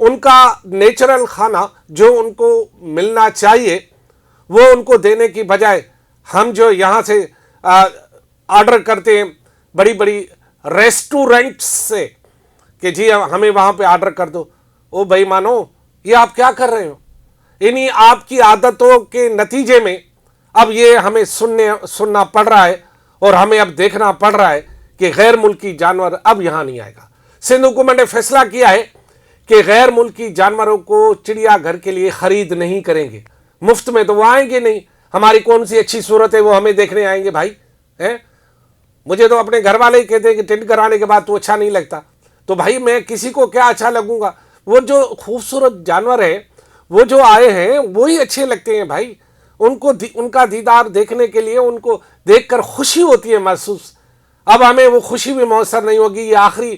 ان کا نیچرل کھانا جو ان کو ملنا چاہیے وہ ان کو دینے کی بجائے ہم جو یہاں سے آرڈر کرتے ہیں بڑی بڑی ریسٹورنٹس سے کہ جی ہمیں وہاں پہ آرڈر کر دو، او بھائی مانو یہ آپ کیا کر رہے ہو؟ انہی آپ کی عادتوں کے نتیجے میں اب یہ ہمیں سننا پڑ رہا ہے اور ہمیں اب دیکھنا پڑ رہا ہے کہ غیر ملکی جانور اب یہاں نہیں آئے گا۔ سندھ حکومت نے فیصلہ کیا ہے کہ غیر ملکی جانوروں کو چڑیا گھر کے لیے خرید نہیں کریں گے، مفت میں تو وہ آئیں گے نہیں، ہماری کون سی اچھی صورت ہے وہ ہمیں دیکھنے آئیں گے بھائی؟ مجھے تو اپنے گھر والے ہی کہتے ہیں کہ ٹینٹ کرانے کے بعد تو اچھا نہیں لگتا، تو بھائی میں کسی کو کیا اچھا لگوں گا؟ وہ جو خوبصورت جانور ہیں وہ جو آئے ہیں وہی اچھے لگتے ہیں بھائی، ان کا دیدار دیکھنے کے لیے ان کو دیکھ کر خوشی ہوتی ہے محسوس۔ اب ہمیں وہ خوشی بھی میسر نہیں ہوگی، یہ آخری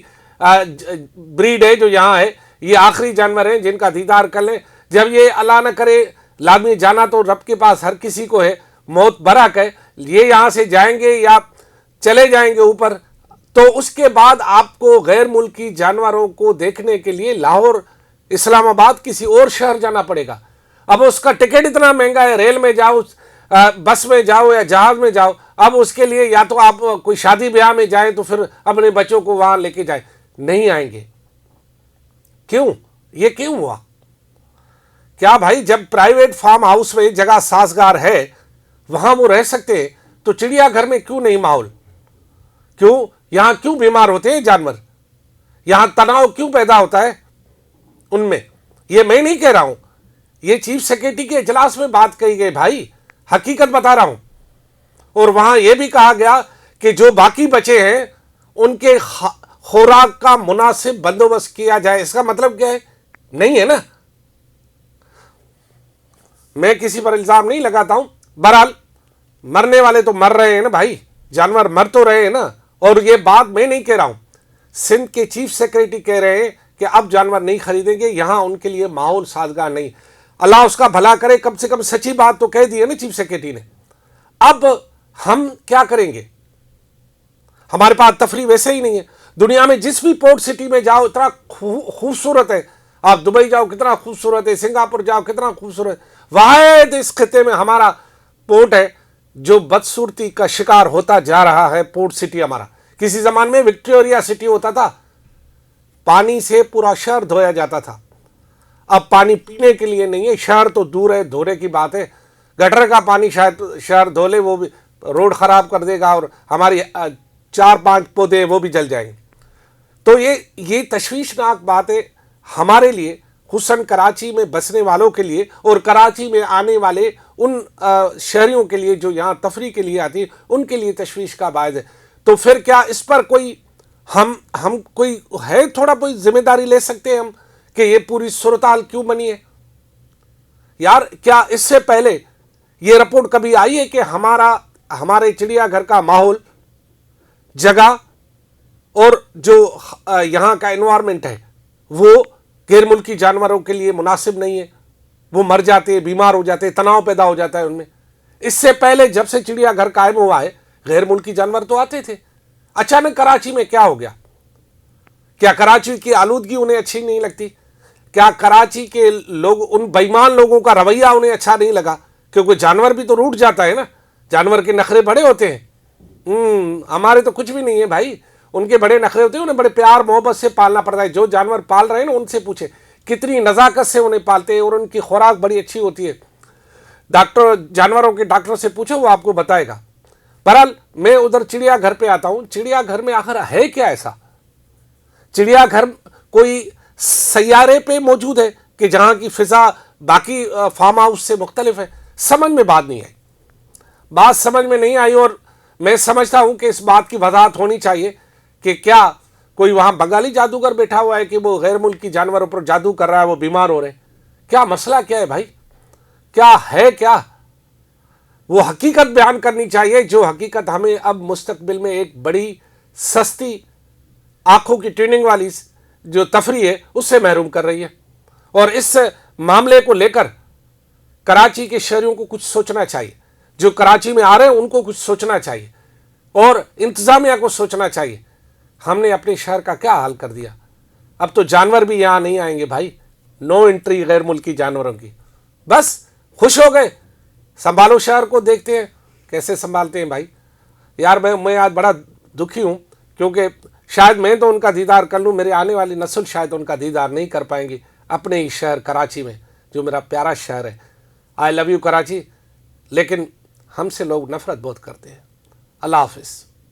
بریڈ ہے جو یہاں ہے، یہ آخری جانور ہیں جن کا دیدار کر لیں۔ جب یہ اللہ نہ کرے لازمی جانا تو رب کے پاس ہر کسی کو ہے، موت برحق ہے، یہ یہاں سے جائیں گے یا چلے جائیں گے اوپر، تو اس کے بعد آپ کو غیر ملکی جانوروں کو دیکھنے کے لیے لاہور، اسلام آباد، کسی اور شہر جانا پڑے گا۔ اب اس کا ٹکٹ اتنا مہنگا ہے، ریل میں جاؤ، بس میں جاؤ یا جہاز میں جاؤ، اب اس کے لیے یا تو آپ کوئی شادی بیاہ میں جائیں تو پھر اپنے بچوں کو وہاں لے کے جائیں، نہیں آئیں گے۔ کیوں؟ یہ کیوں ہوا؟ کیا بھائی جب پرائیویٹ فارم ہاؤس میں جگہ سازگار ہے وہاں وہ رہ سکتے ہیں تو چڑیا گھر میں کیوں نہیں ماحول؟ کیوں یہاں کیوں بیمار ہوتے ہیں جانور؟ یہاں تناؤ کیوں پیدا ہوتا ہے ان میں؟ یہ میں نہیں کہہ رہا ہوں، یہ چیف سیکرٹری کے اجلاس میں بات کہی گئی بھائی، حقیقت بتا رہا ہوں۔ اور وہاں یہ بھی کہا گیا کہ جو باقی بچے ہیں ان کے خوراک کا مناسب بندوبست کیا جائے۔ اس کا مطلب کیا ہے؟ نہیں ہے نا، میں کسی پر الزام نہیں لگاتا ہوں، بہرحال مرنے والے تو مر رہے ہیں نا بھائی، جانور مر تو رہے ہیں نا۔ اور یہ بات میں نہیں کہہ رہا ہوں، سندھ کے چیف سیکرٹری کہہ رہے ہیں کہ اب جانور نہیں خریدیں گے، یہاں ان کے لیے ماحول سازگار نہیں۔ اللہ اس کا بھلا کرے، کم سے کم سچی بات تو کہہ دی ہے نا چیف سیکرٹری نے۔ اب ہم کیا کریں گے؟ ہمارے پاس تفریح ویسے ہی نہیں ہے۔ دنیا میں جس بھی پورٹ سٹی میں جاؤ اتنا خوبصورت ہے، آپ دبئی جاؤ کتنا خوبصورت ہے، سنگاپور جاؤ کتنا خوبصورت ہے۔ واحد اس خطے میں ہمارا پورٹ ہے جو بدصورتی کا شکار ہوتا جا رہا ہے، پورٹ سٹی ہمارا۔ کسی زمان میں وکٹوریا سٹی ہوتا تھا، پانی سے پورا شہر دھویا جاتا تھا، اب پانی پینے کے لیے نہیں ہے، شہر تو دور ہے، دھونے کی بات ہے، گٹر کا پانی شاید شہر دھو لے وہ بھی روڈ خراب کر دے گا اور ہماری 4-5 پودے وہ بھی جل جائیں گے۔ تو یہ تشویشناک بات ہے ہمارے لیے، خصوصاً کراچی میں بسنے والوں کے لیے اور کراچی میں آنے والے ان شہریوں کے لیے جو یہاں تفریح کے لیے آتی ہے، ان کے لیے تشویش کا باعث ہے۔ تو پھر کیا اس پر کوئی ہم کوئی ہے تھوڑا کوئی ذمہ داری لے سکتے ہیں ہم کہ یہ پوری صورتحال کیوں بنی ہے؟ یار کیا اس سے پہلے یہ رپورٹ کبھی آئی ہے کہ ہمارے چڑیا گھر کا ماحول، جگہ اور جو یہاں کا انوائرمنٹ ہے وہ غیر ملکی جانوروں کے لیے مناسب نہیں ہے، وہ مر جاتے ہیں، بیمار ہو جاتے ہیں، تناؤ پیدا ہو جاتا ہے ان میں؟ اس سے پہلے جب سے چڑیا گھر قائم ہوا ہے غیر ملکی جانور تو آتے تھے، اچانک کراچی میں کیا ہو گیا؟ کیا کراچی کی آلودگی انہیں اچھی نہیں لگتی؟ کیا کراچی کے لوگ، ان بےایمان لوگوں کا رویہ انہیں اچھا نہیں لگا؟ کیونکہ جانور بھی تو روٹ جاتا ہے نا، جانور کے نخرے بڑے ہوتے ہیں۔ ہمارے تو کچھ بھی نہیں ہے بھائی، ان کے بڑے نخرے ہوتے ہیں، انہیں بڑے پیار محبت سے پالنا پڑتا ہے۔ جو جانور پال رہے ہیں نا ان سے پوچھیں کتنی نزاکت سے انہیں پالتے ہیں، اور ان کی خوراک بڑی اچھی ہوتی ہے۔ جانوروں کے ڈاکٹر سے پوچھو، وہ آپ کو بتائے گا۔ بہرحال میں ادھر چڑیا گھر پہ آتا ہوں۔ چڑیا گھر میں آخر ہے کیا ایسا؟ چڑیا گھر کوئی سیارے پہ موجود ہے کہ جہاں کی فضا باقی فارم ہاؤس سے مختلف ہے؟ سمجھ میں بات نہیں آئی، بات سمجھ میں نہیں آئی۔ اور میں سمجھتا ہوں کہ اس بات کی وضاحت ہونی چاہیے کہ کیا کوئی وہاں بنگالی جادوگر بیٹھا ہوا ہے کہ وہ غیر ملکی جانوروں پر جادو کر رہا ہے، وہ بیمار ہو رہے ہیں؟ کیا مسئلہ کیا ہے بھائی؟ کیا ہے؟ کیا وہ حقیقت بیان کرنی چاہیے، جو حقیقت ہمیں اب مستقبل میں ایک بڑی سستی آنکھوں کی ٹریننگ والی جو تفریح ہے اس سے محروم کر رہی ہے۔ اور اس معاملے کو لے کر کراچی کے شہریوں کو کچھ سوچنا چاہیے، جو کراچی میں آ رہے ہیں ان کو کچھ سوچنا چاہیے، اور انتظامیہ کو سوچنا چاہیے۔ ہم نے اپنے شہر کا کیا حال کر دیا؟ اب تو جانور بھی یہاں نہیں آئیں گے بھائی، نو انٹری غیر ملکی جانوروں کی. بس خوش ہو گئے. سنبھالو شہر کو دیکھتے ہیں کیسے سنبھالتے ہیں بھائی. یار میں آج بڑا دکھی ہوں کیونکہ شاید میں تو ان کا دیدار کر لوں, میری آنے والی نسل شاید ان کا دیدار نہیں کر پائیں گی اپنے ہی شہر کراچی میں, جو میرا پیارا شہر ہے. آئی لو یو کراچی. لیکن ہم سے لوگ نفرت بہت کرتے ہیں. اللہ حافظ.